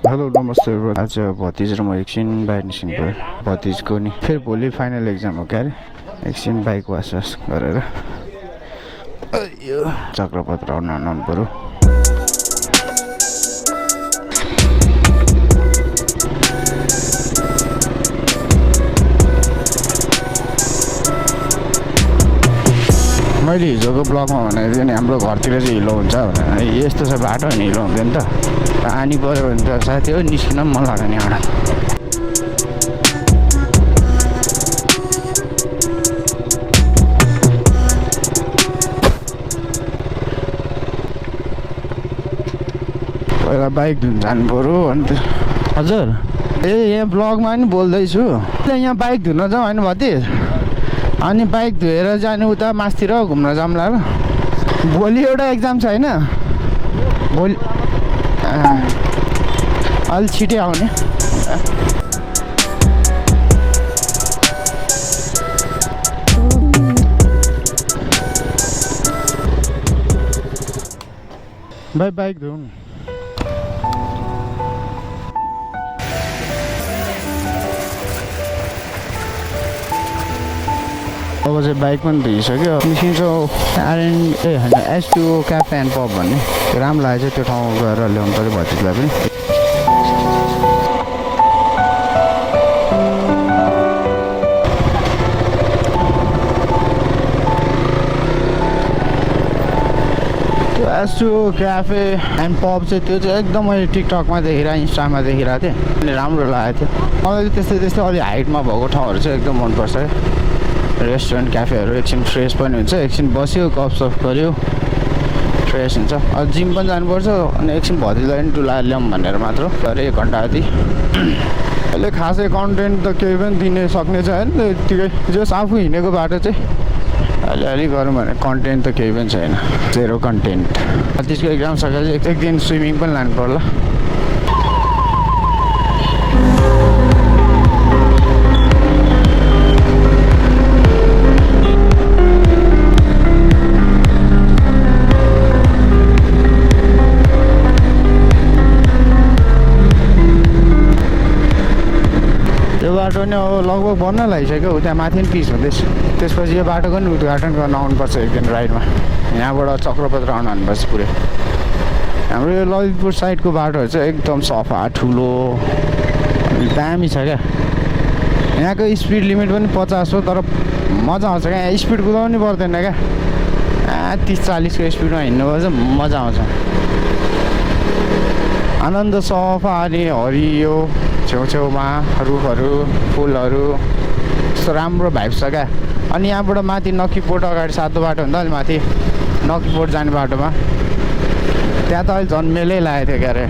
Hello नमस्ते आज भतिज र म एकछिन बाहिर निस्किनु पऱ्यो भतिजको नि फेरि भोलि फाइनल एक्जाम हो क्या अरे एकछिन बाइक वास गरेर यो चक्रपत्र आउनु पऱ्यो मैले हिजोको ब्लगमा भनेको थिएँ नि हाम्रो घरतिर चाहिँ हिलो हुन्छ भनेर यस्तो छ बाटो नि हिलो हुँदैन त पानी पऱ्यो भने त साथी हो निस्किन पनि मन लाग्दैन यहाँबाट पहिला बाइक धुन जानु पऱ्यो अन्त हजुर ए यहाँ ब्लगमा पनि बोल्दैछु यहाँ बाइक धुन जाउँ होइन भतिज अनि बाइक धोएर जाने उता मासतिर घुम्न जाउँला र भोलि एउटा एक्जाम छ होइन भोलि अलि छिटै आउने बाइक धुऊ अब चाहिँ बाइक पनि धोइसक्यो निस्किन्छौँ होइन S2O क्याफे एन्ड पब भन्ने राम्रो लागेको छ त्यो ठाउँ गएर ल्याउनु पऱ्यो भतिजलाई पनि त्यो S2O क्याफे एन्ड पब चाहिँ त्यो चाहिँ एकदम मैले टिकटकमा देखिरहेको इन्स्टामा देखिरहेको थिएँ अनि राम्रो लागेको थियो मलाई त्यस्तै त्यस्तै अलिक हाइटमा भएको ठाउँहरू चाहिँ एकदम मनपर्छ रेस्टुरेन्ट क्याफेहरू एकछिन फ्रेस पनि हुन्छ एकछिन बस्यो गफसफ गऱ्यो फ्रेस हुन्छ जिम पनि जानुपर्छ अनि एकछिन भतिजलाई पनि डुलाएर ल्याउँ भनेर मात्र गरे 1 घन्टा जति अहिले खासै कन्टेन्ट त केही पनि दिन सक्ने छैन यत्तिकै जस आफू हिँडेको बाटो चाहिँ अलिअलि गरौँ भने कन्टेन्ट त केही पनि छैन जेरो कन्टेन्ट त्यसको एक्जाम सकेर एक दिन स्विमिङ पनि लानु पर्ला बाटो नि अब लगभग बन्न लागिसक्यो त्यहाँ माथि पनि पिच हुँदैछ त्यसपछि यो बाटोको नि उद्घाटन गर्न आउनुपर्छ एकदिन राइडमा यहाँबाट चक्रपत्र आउनु हान्नुपर्छ पुरै हाम्रो यो ललितपुर साइडको बाटोहरू चाहिँ एकदम सफा ठुलो दामी छ क्या यहाँको स्पिड लिमिट पनि 50 हो तर मजा आउँछ क्या यहाँ स्पिड कुदाउनु पर्दैन क्या 30-40 को स्पिडमा हिँड्नुपर्छ मजा आउँछ आनन्द सफा अनि हरियो छेउछेउमा रुखहरू फुलहरू यस्तो राम्रो भाइब छ क्या अनि यहाँबाट माथि नक्कीपोर्ट अगाडि सातो बाटो हुन्छ अलि माथि नक्कीपोर्ट जाने बाटोमा त्यहाँ त अहिले झन् मेलै लागेको थियो क्या अरे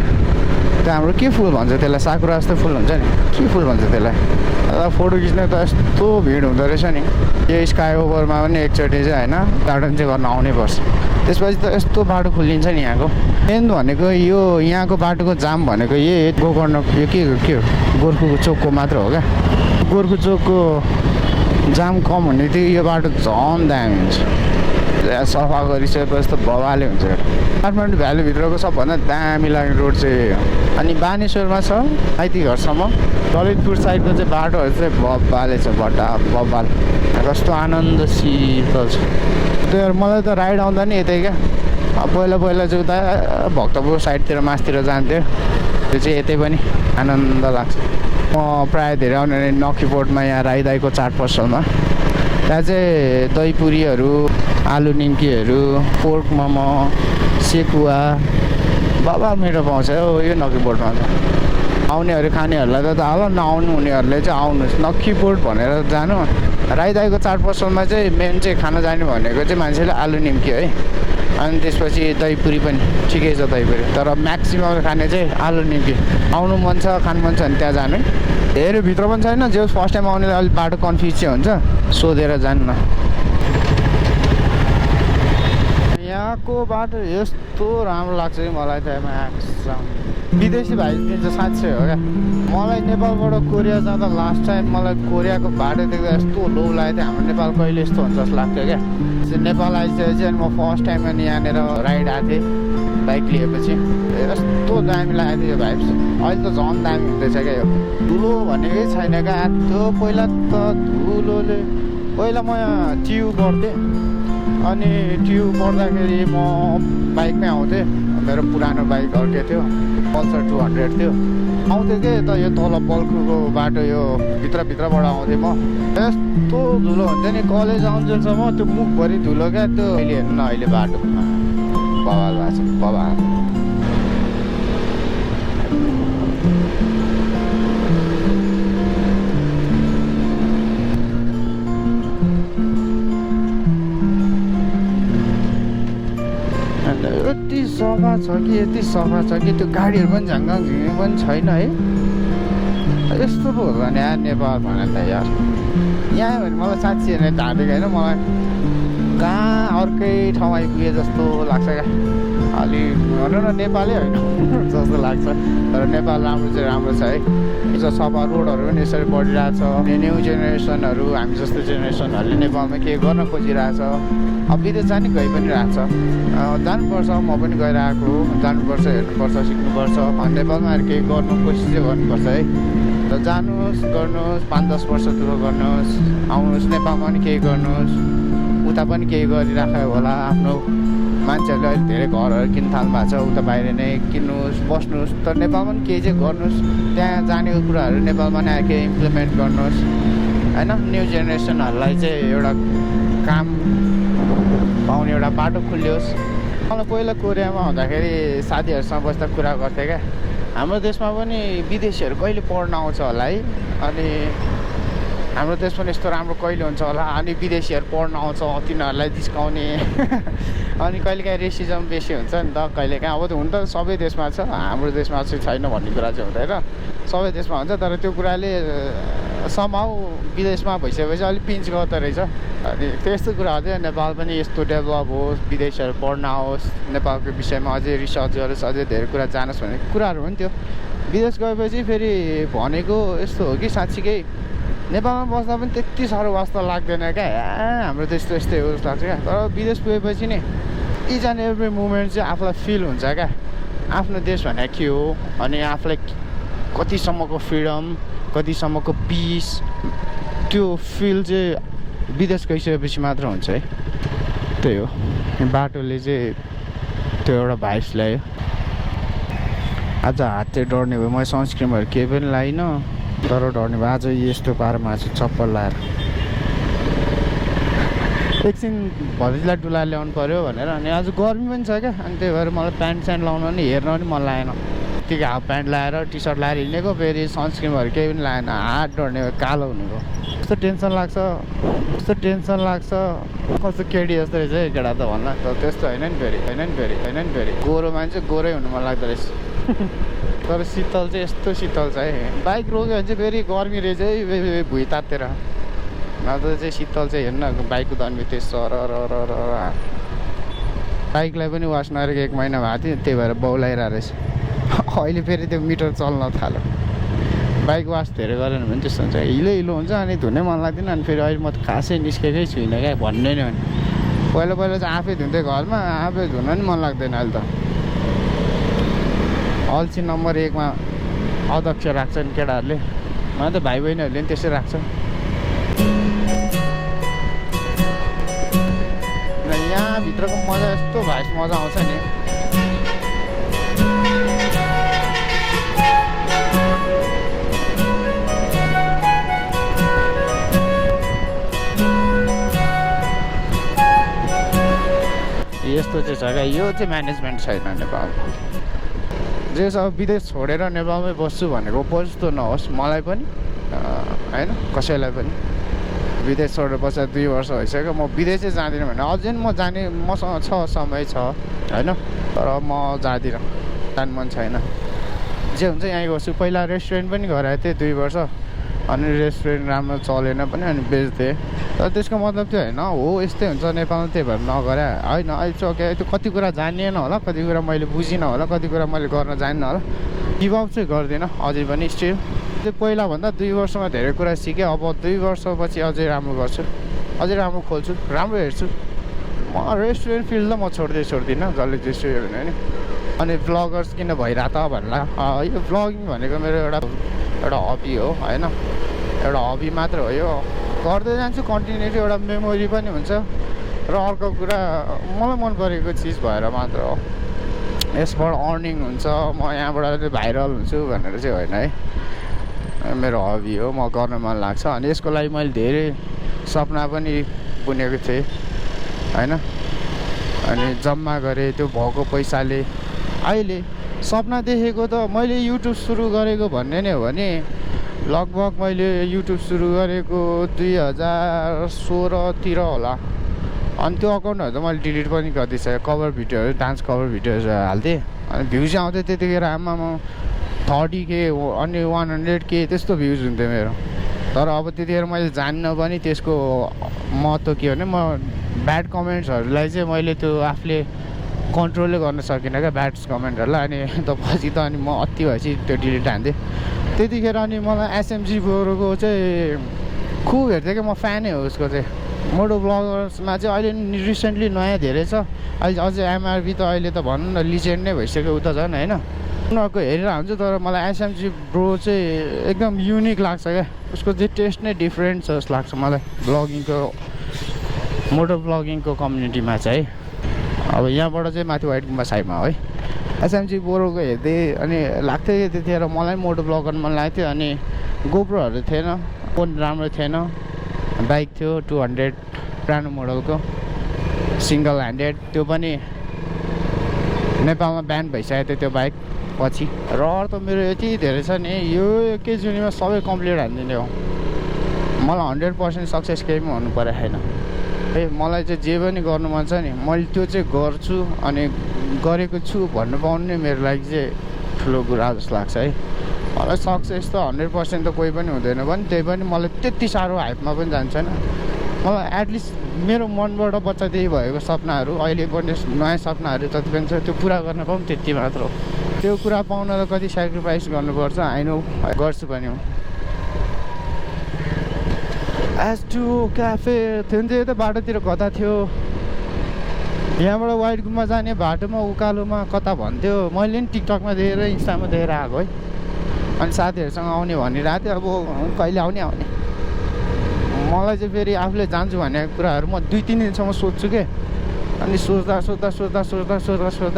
त्यहाँ हाम्रो के फुल भन्छ त्यसलाई साकुरा जस्तो फुल हुन्छ नि के फुल भन्छ त्यसलाई फोटो खिच्ने त यस्तो भिड हुँदो रहेछ नि यो स्काई ओभरमा पनि एकचोटि चाहिँ होइन गार्डन चाहिँ गर्न आउनै पर्छ त्यसपछि त यस्तो बाटो खुलिन्छ नि यहाँको मेन भनेको यो यहाँको बाटोको जाम भनेको यही गोकर्ण यो के हो गोर्खु चोकको मात्र हो क्या गोर्खु चोकको जाम कम हुने थियो यो बाटो झन् दामी हुन्छ सफा गरिसकेपछि त बवाले हुन्छ काठमाडौँ भ्यालीभित्रको सबभन्दा दामी लाग्ने रोड चाहिँ अनि बानेश्वरमा छ आइतीघरसम्म ललितपुर साइडको चाहिँ बाटोहरू चाहिँ बब्बाले छ बब्बाल कस्तो आनन्द शीतल छ त्यो मलाई त राइड आउँदा नि यतै क्या पहिला चाहिँ उता भक्तपुर साइडतिर मासतिर जान्थ्यो त्यो चाहिँ यतै पनि आनन्द लाग्छ म प्रायः धेरै आउने नक्कीपोर्टमा यहाँ राईदाईको चाट पसलमा त्यहाँ चाहिँ दही पुरीहरू आलु निम्कीहरू पोर्क मोमो सेकुवा बाबा मिठो पाउँछ हो यो नक्कीपोर्टमा त आउनेहरू खानेहरूलाई त हाल नआउनु हुनेहरूले चाहिँ आउनुहोस् नक्कीपोर्ट भनेर जानु राईदाईको चाट पसलमा चाहिँ मेन चाहिँ खाना जाने भनेको चाहिँ मान्छेले आलु निम्की है अनि त्यसपछि दही पुरी पनि ठिकै छ दही पुरी तर म्याक्सिमम खाने चाहिँ आलु निम्की आउनु मन छ खानु मन छ भने त्यहाँ जानु धेरै भित्र पनि छैन जो फर्स्ट टाइम आउनेलाई अलिक बाटो कन्फ्युज चाहिँ हुन्छ सोधेर जानु न यहाँको बाटो यस्तो राम्रो लाग्छ कि मलाई त विदेशी भाइ दिन्छ साँच्चै हो क्या मलाई नेपालबाट कोरिया जाँदा लास्ट टाइम मलाई कोरियाको बाटो देख्दा यस्तो लो लागेको थियो हाम्रो नेपाल कहिले यस्तो हुन्छ जस्तो लाग्थ्यो क्या नेपाल आइसकेपछि अनि म फर्स्ट टाइम अनि यहाँनिर राइड आएको थिएँ बाइक लिएपछि यस्तो दामी लागेको थियो यो भाइब्स। अहिले त झन् दामी हुँदैछ क्या यो। धुलो भनेकै छैन क्या। त्यो पहिला त धुलोले पहिला म यहाँ ट्यु पढ्थेँ अनि ट्यु पढ्दाखेरि म बाइकमै आउँथेँ। मेरो पुरानो बाइक अर्कै थियो, पल्सर 200 थियो। आउँथेँ कि त यो तल बल्कुको बाटो यो भित्रबाट आउँथेँ म। यस्तो धुलो हुन्थ्यो नि कलेज आउन्जेलसम्म त्यो मुखभरि धुलो क्या। त्यो अहिले हेर्नु न अहिले बाटो बवाल भएको छ बवाल। यति सफा छ कि यति सफा छ कि त्यो गाडीहरू पनि झ्याङ्गाङ झिङ्गिङ पनि छैन है। यस्तो पो होला नि यार नेपाल भने त यार। यहाँ भने मलाई साँच्ची नै ढाँटेको होइन, मलाई कहाँ अर्कै ठाउँ आइपुगे जस्तो लाग्छ क्या। अलि भनौँ न नेपालै होइन जस्तो लाग्छ। तर नेपाल राम्रो चाहिँ राम्रो छ है। हिजो सफा रोडहरू पनि यसरी बढिरहेछ। न्यू जेनेरेसनहरू हामी जस्तो जेनेरेसनहरूले नेपालमा के गर्न खोजिरहेछ। अब विदेश जाने गइ पनि रहेछ। जानुपर्छ, म पनि गइरहेको हो। जानुपर्छ, हेर्नुपर्छ, सिक्नुपर्छ। नेपालमा आएर केही गर्नु कोसिस चाहिँ गर्नुपर्छ है। त जानुहोस्, गर्नुहोस्, 5-10 वर्ष दुःख गर्नुहोस्, आउनुहोस् नेपालमा पनि केही गर्नुहोस्। उता पनि केही गरिराख्यो होला। आफ्नो मान्छेहरूले अहिले धेरै घरहरू किन्न थाल्नु भएको छ। उता बाहिर नै किन्नुहोस्, बस्नुहोस्। तर नेपालमा पनि केही चाहिँ गर्नुहोस्। त्यहाँ जानेको कुराहरू नेपालमा नै आएर केही इम्प्लिमेन्ट गर्नुहोस् होइन। न्यू जेनेरेसनहरूलाई चाहिँ एउटा काम पाउने एउटा बाटो खुलियोस्। मलाई पहिला कोरियामा हुँदाखेरि साथीहरूसँग बस्दा कुरा गर्थेँ क्या। हाम्रो देशमा पनि विदेशीहरू कहिले पढ्न आउँछ होला है। अनि हाम्रो देश पनि यस्तो राम्रो कहिले हुन्छ होला। अनि विदेशीहरू पढ्न आउँछ तिनीहरूलाई जिस्काउने अनि कहिलेकाहीँ रेसिजम बेसी हुन्छ नि त कहिलेकाहीँ। अब त हुन त सबै देशमा छ, हाम्रो देशमा चाहिँ छैन भन्ने कुरा चाहिँ हुँदैन। सबै देशमा हुन्छ। तर त्यो कुराले समाउ विदेशमा भइसकेपछि अलिक पिन्च गर्दो रहेछ। अनि त्यस्तो कुरा हो। नेपाल पनि यस्तो डेभलप होस्, विदेशीहरू पढ्न आओस्, नेपालको विषयमा अझै रिसर्च गरोस्, अझै धेरै कुरा जानोस् भन्ने कुराहरू हो नि त्यो। विदेश गएपछि फेरि भनेको यस्तो हो कि साँच्चीकै नेपालमा बस्दा पनि त्यति साह्रो वास्ता लाग्दैन क्या। हाम्रो देश त यस्तै हो जस्तो लाग्छ क्या। तर विदेश पुगेपछि नि इच एन्ड एभ्री मुमेन्ट चाहिँ आफूलाई फिल हुन्छ क्या। आफ्नो देश भनेको के हो, अनि आफूलाई कतिसम्मको फ्रिडम, कतिसम्मको पिस, त्यो फिल चाहिँ विदेश गइसकेपछि मात्र हुन्छ है। त्यही हो, बाटोले चाहिँ त्यो एउटा भाइब्स ल्यायो। आज हात चाहिँ डढ्ने भयो। मैले सनस्क्रिमहरू केही पनि लाइनँ तर डढ्ने भयो। आज यस्तो पारामा चाहिँ चप्पल लाएर एकछिन भतिजलाई डुलाएर ल्याउनु पऱ्यो भनेर। अनि आज गर्मी पनि छ क्या। अनि त्यही भएर मलाई प्यान्ट स्यान्ट लाउन पनि हेर्न पनि मन लागेन। यत्तिकै हाफ प्यान्ट लाएर टी सर्ट लाएर हिँडेको, फेरि सनस्क्रिमहरू केही पनि लाएन। हात डढ्ने भयो, कालो हुनेको। कस्तो टेन्सन लाग्छ, कस्तो टेन्सन लाग्छ। कस्तो केडी जस्तो रहेछ है केटा त भन्ला। तर त्यस्तो होइन नि फेरि गोरो मान्छे गोरै हुनु मन लाग्दो रहेछ। तर शीतल चाहिँ यस्तो शीतल छ है। बाइक रोक्यो भने चाहिँ फेरि गर्मी रहेछ है भुइँ तातेर। नत्र चाहिँ शीतल चाहिँ हेर्न बाइकको दन्मी त्यो सर बाइकलाई पनि वास नगरेको 1 महिना भएको थियो। त्यही भएर बौलाइरहेको रहेछ। अहिले फेरि त्यो मिटर चल्न थाल्यो। बाइक वास धेरै गरेन भने त्यस्तो हुन्छ, हिलो हुन्छ। अनि धुनै मन लाग्दैन। अनि फेरि अहिले म त खासै निस्केकै छुइनँ क्या भन्ने नै हो नि। पहिला चाहिँ आफै धुन्थेँ घरमा, आफै धुन नि मन लाग्दैन अहिले त। अल्छी नम्बर 1 मा अध्यक्ष राख्छन् केटाहरूले। मलाई त भाइ बहिनीहरूले पनि त्यसै राख्छ। यहाँभित्रको मजा यस्तो भाइस मजा आउँछ नि। यस्तो चाहिँ छ क्या। यो चाहिँ म्यानेजमेन्ट छैन नेपालमा। जे अब विदेश छोडेर नेपालमै बस्छु भनेको पस्तो नहोस् मलाई पनि होइन, कसैलाई पनि। विदेश छोडेर बसेर 2 वर्ष भइसक्यो। म विदेशै जाँदिनँ भने अझै म जाने मसँग छ, समय छ होइन। तर म जाँदिनँ, जानु मन छैन। जे हुन्छ यहीँ गर्छु। पहिला रेस्टुरेन्ट पनि गराएको थिएँ 2 वर्ष। अनि रेस्टुरेन्ट राम्रो चलेन पनि अनि बेच्थेँ। तर त्यसको मतलब त्यो होइन हो यस्तै हुन्छ नेपालमा त्यही भएर नगरे होइन। अहिले चाहिँ त्यो कति कुरा जानिएन होला, कति कुरा मैले बुझिनँ होला, कति कुरा मैले गर्न जानिनँ होला। गिभअप चाहिँ गर्दिनँ अझै पनि। स्टिल त्यो पहिलाभन्दा 2 वर्षमा धेरै कुरा सिकेँ। अब 2 वर्षपछि अझै राम्रो गर्छु, अझै राम्रो खोल्छु, राम्रो हेर्छु। म रेस्टुरेन्ट फिल्ड त म छोड्दिनँ जसले जेसुकै भने नि। अनि भ्लगर्स किन भइरह त भन्ला यो भ्लगिङ भनेको मेरो एउटा हबी हो होइन, एउटा हबी मात्र हो यो, गर्दै जान्छु कन्टिन्युटी, एउटा मेमोरी पनि हुन्छ र अर्को कुरा मलाई मन परेको चिज भएर मात्र हो। यसबाट अर्निङ हुन्छ, म यहाँबाट भाइरल हुन्छु भनेर चाहिँ होइन है, मेरो हबी हो, म गर्न मन लाग्छ। अनि यसको लागि मैले धेरै सपना पनि बुनेको थिएँ होइन, अनि जम्मा गरेँ त्यो भएको पैसाले। अहिले सपना देखेको त मैले युट्युब सुरु गरेको भन्ने नै हो भने लगभग मैले युट्युब सुरु गरेको 2016तिर होला। अनि त्यो अकाउन्टहरू त मैले डिलिट पनि गरिदिइसकेँ, कभर भिडियोहरू, डान्स कभर भिडियोहरू हाल्थेँ। अनि भ्युज आउँथ्यो त्यतिखेर आमामा 30K अनि 100K त्यस्तो भ्युज हुन्थ्यो मेरो। तर अब त्यतिखेर मैले जान्न पनि त्यसको महत्त्व के हो भने म ब्याड कमेन्ट्सहरूलाई चाहिँ मैले त्यो आफूले कन्ट्रोलै गर्न सकिनँ क्या, ब्याड कमेन्टहरूलाई। अनि पछि त अनि म अति भएपछि त्यो डिलिट हान्थेँ त्यतिखेर। अनि मलाई एसएमजी बोरोको चाहिँ खुब हेर्थेँ क्या, म फ्यानै हो उसको चाहिँ। मोटो ब्लगर्समा चाहिँ अहिले रिसेन्टली नयाँ धेरै छ, अहिले अझै एमआरबी त अहिले त भनौँ न लिजेन्ड नै भइसक्यो उता झन् होइन, उनीहरूको हेरेर हुन्छ। तर मलाई एसएमजी ब्रो चाहिँ एकदम युनिक लाग्छ क्या, उसको चाहिँ टेस्ट नै डिफ्रेन्ट छ जस्तो लाग्छ मलाई ब्लगिङको, मोटो ब्लगिङको कम्युनिटीमा चाहिँ। अब यहाँबाट चाहिँ माथि वाइट गुम्बा साइडमा है एसएमजी बोरोको हेर्दै अनि लाग्थ्यो कि त्यतिखेर मलाई मोटो ब्लग गर्न मन लाग्थ्यो। अनि गोप्रोहरू थिएन, फोन राम्रो थिएन, बाइक थियो 200 पुरानो मोडलको सिङ्गल ह्यान्डेड, त्यो पनि नेपालमा ब्यान भइसकेको थियो त्यो बाइक पछि। र त मेरो यति धेरै छ नि, यो एकैचोटिमा सबै कम्प्लिट हानिदिने हो। मलाई 100% सक्सेस केही पनि हुनु परेको छैन है, मलाई चाहिँ जे पनि गर्नु मन छ नि मैले त्यो चाहिँ गर्छु, अनि गरेको छु भन्नु पाउनु नै मेरो लागि चाहिँ ठुलो कुरा जस्तो लाग्छ है। मलाई सक्सेस त 100% त कोही पनि हुँदैन पनि, त्यही पनि मलाई त्यति साह्रो हाइपमा पनि जान्छन्। मलाई एटलिस्ट मेरो मनबाट बच्चादेखि भएको सपनाहरू, अहिले पनि नयाँ सपनाहरू जति पनि छ त्यो पुरा गर्न पाऊँ त्यति मात्र हो। त्यो कुरा पाउन त कति सेक्रिफाइस गर्नुपर्छ आई नो, गर्छु पनि म। S2 क्याफे थियो नि त, यो त बाटोतिर कता थियो, यहाँबाट वाइट गुम्बा जाने बाटोमा उकालोमा कता भन्थ्यो, मैले नि टिकटकमा देखेर इन्स्टामा देखेर आएको है। अनि साथीहरूसँग आउने भनिरहेको थियो, अब कहिले आउने मलाई चाहिँ फेरि आफूले जान्छु भनेको कुराहरू म 2-3 दिनसम्म सोध्छु के, अनि सोच्दा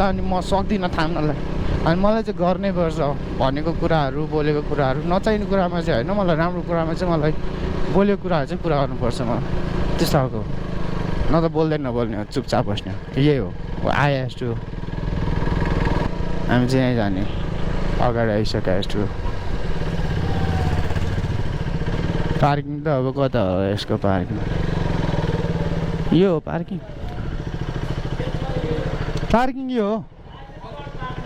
अनि म सक्दिनँ थाम्नलाई। अनि मलाई चाहिँ गर्नै पर्छ भनेको कुराहरू, बोलेको कुराहरू, नचाहिने कुरामा चाहिँ होइन, मलाई राम्रो कुरामा चाहिँ मलाई बोलेको कुराहरू चाहिँ पुरा गर्नुपर्छ मलाई, त्यस्तो खालको। न त बोल्दै नबोल्ने हो, चुपचाप बस्ने हो, यही हो S2। हामी चाहिँ यहीँ जाने, अगाडि आइसक्यो S2। पार्किङ त अब कता हो यसको पार्किङ, यो हो पार्किङ, पार्किङ यो हो।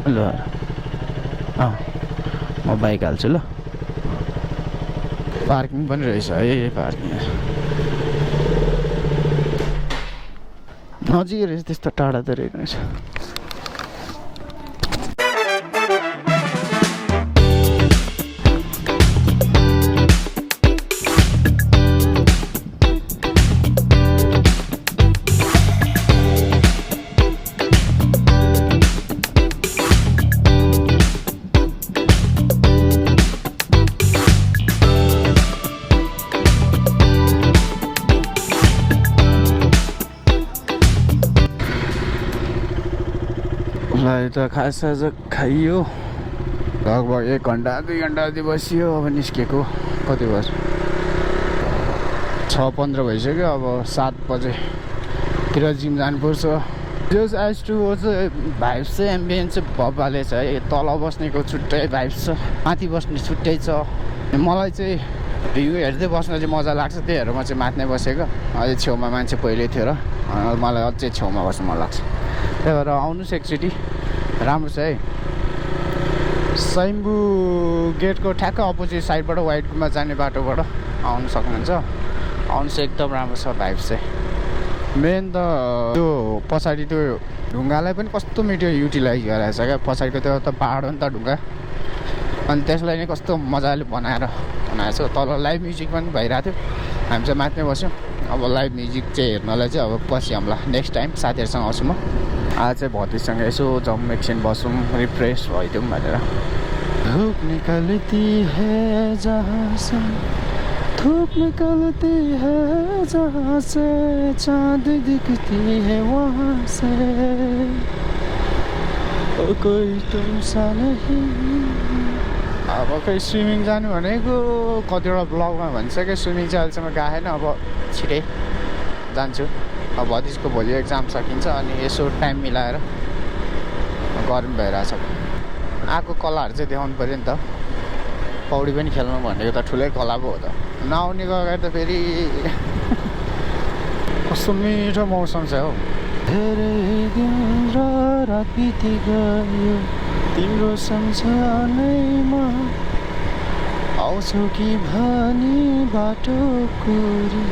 ल म बाइक हाल्छु ल, पार्किङ पनि रहेछ है, पार्किङ नजिकै रहेछ, त्यस्तो टाढा त रहेछ। त खाससाज खाइयो, लगभग 1 घन्टा 2 घन्टा जति बसियो। अब निस्केको कति बज्यो, 6:15 भइसक्यो। अब 7 बजेतिर जिम जानुपर्छ। त्यो S2 चाहिँ भाइब्स चाहिँ एम्बियन्स चाहिँ भब्बाले छ है, तल बस्नेको छुट्टै भाइब्स छ, माथि बस्ने छुट्टै छ। मलाई चाहिँ भ्यू हेर्दै बस्न चाहिँ मजा लाग्छ, त्यही भएर म चाहिँ माथि नै बसेको। अझै छेउमा मान्छे पहिल्यै थियो र मलाई अझै छेउमा बस्नु मन लाग्छ, त्यही भएर आउनुहोस् एकचोटि, राम्रो छ है। सैम्बु गेटको ठ्याक्क अपोजिट साइडबाट वाइट गुम्बा जाने बाटोबाट आउनु सक्नुहुन्छ, आउनुहोस्, एकदम राम्रो छ भाइब्स चाहिँ। मेन त त्यो पछाडि त्यो ढुङ्गालाई पनि कस्तो मिठो युटिलाइज गरेको छ क्या, पछाडिको त्यो त पहाड हो नि त ढुङ्गा, अनि त्यसलाई नै कस्तो मजाले बनाएको छ। तल लाइभ म्युजिक पनि भइरहेको थियो, हामी चाहिँ माथि बस्यौँ। अब लाइभ म्युजिक चाहिँ हेर्नलाई चाहिँ अब पछि आउँला नेक्स्ट टाइम साथीहरूसँग आउँछु म आज चाहिँ भतिसँग यसो जाउँ एकछिन बसौँ रिफ्रेस भइदिउँ भनेर धूप निकलती है जहाँ से धूप निकलती है जहाँ से चाँद दिखती है वहाँ से कोई तुमसा नहीं अब खै स्विमिङ जानु भनेको कतिवटा ब्लगमा भन्छ कि स्विमिङ चाहिँ अहिलेसम्म गएन अब छिटै जान्छु अब भतिजको भोलि एक्जाम सकिन्छ अनि यसो टाइम मिलाएर गरम भइरहेछ आएको कलाहरू चाहिँ देखाउनु पऱ्यो नि त पौडी पनि खेल्नु भनेको त ठुलै कला पो हो त नआउनेको अगाडि त फेरि कस्तो मिठो मौसम छ हौ धेरै दिन र रात बिति गयो तिम्रो सम्झनामा आउँछौ कि भनी बाटो कुरी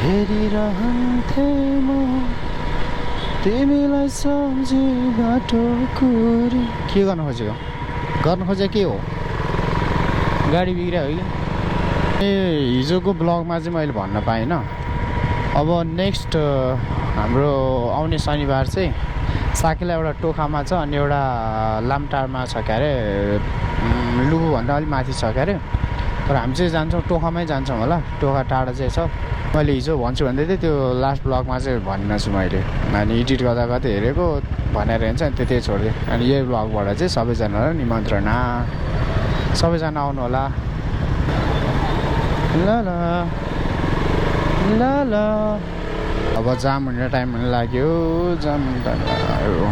हेरिरहन्थे म तिमीलाई सम्झी बाटो कुरी के गर्नु खोजेको के हो गाडी बिग्रियो हो कि हिजोको ब्लगमा चाहिँ मैले भन्न पाइनँ अब नेक्स्ट हाम्रो आउने शनिबार चाहिँ साकेला एउटा टोखामा छ अनि एउटा लामटारमा छ के अरे लुबुभन्दा अलिक माथि छ के अरे तर हामी चाहिँ जान्छौँ टोखामै जान्छौँ होला टोखा टाढा चाहिँ छ मैले हिजो भन्छु भन्दै थिएँ त्यो लास्ट ब्लगमा चाहिँ भनिनँ छु मैले अनि एडिट गर्दा गर्दै हेरेको भनेर हिँड्छ अनि त्यही छोडिदिएँ अनि यही ब्लगबाट चाहिँ सबैजनालाई निमन्त्रणा सबैजना आउनु होला ल ल ल ल अब जाम हुने टाइम हुन लाग्यो जाम लाग्यो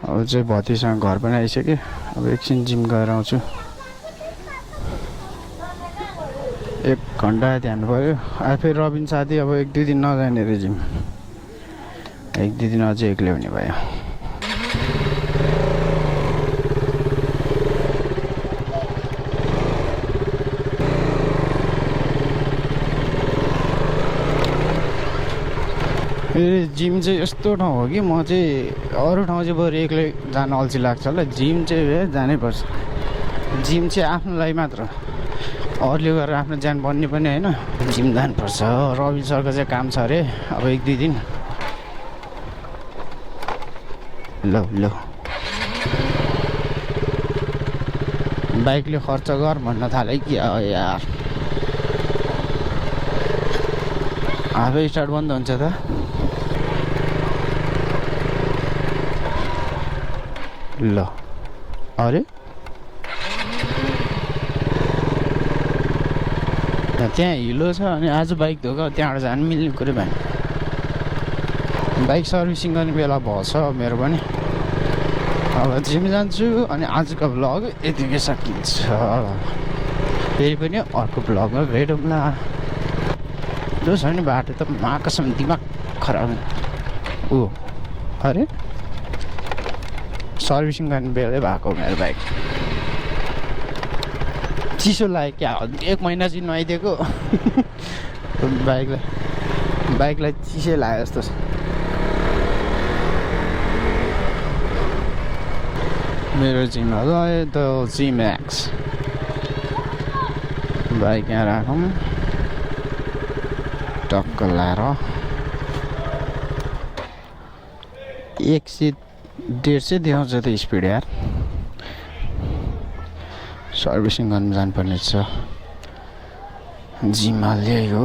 अब चाहिँ भतिसँग घर पनि आइसक्यो अब एकछिन जिम गएर आउँछु 1 घन्टा ध्यान पऱ्यो फेरि रबिन साथी अब 1-2 दिन नजाने रे जिम 1-2 दिन अझै एक्लै हुने भयो जिम चाहिँ यस्तो ठाउँ हो कि म चाहिँ अरू ठाउँ चाहिँ बरु एक्लै जान अल्छी लाग्छ होला जिम चाहिँ जानै पर्छ जिम चाहिँ आफ्नो लागि मात्र अरूले गरेर आफ्नो ज्यान बन्ने पनि होइन जिम जानुपर्छ रवि सरको चाहिँ काम छ अरे अब 1-2 दिन ल बाइकले खर्च गर भन्न थाले कि यार आफै स्टार्ट बन्द हुन्छ त ल अरे त्यहाँ हिलो छ अनि आज बाइक धोका त्यहाँबाट जानु मिल्ने कुरो भएन बाइक सर्भिसिङ गर्ने बेला भएछ मेरो पनि अब जिम जान्छु अनि आजको भ्लग यतिकै सकिन्छ फेरि पनि अर्को भ्लगमा भेटौँला जो छ नि बाटो त माकसम दिमाग खराब ऊ अरे सर्भिसिङ गर्ने बेलै भएको मेरो बाइक चिसो लाग्यो क्या 1 महिना चाहिँ नुहाइदिएको बाइकलाई चिसै लाग्यो जस्तो छ मेरो जिम त जिम्याक्स बाइक यहाँ राखौँ टक्क लाएर 100-150 देखाउँछ त स्पिड यार सर्भिसिङ गर्नु जानुपर्ने छ जिम हाल्दै हो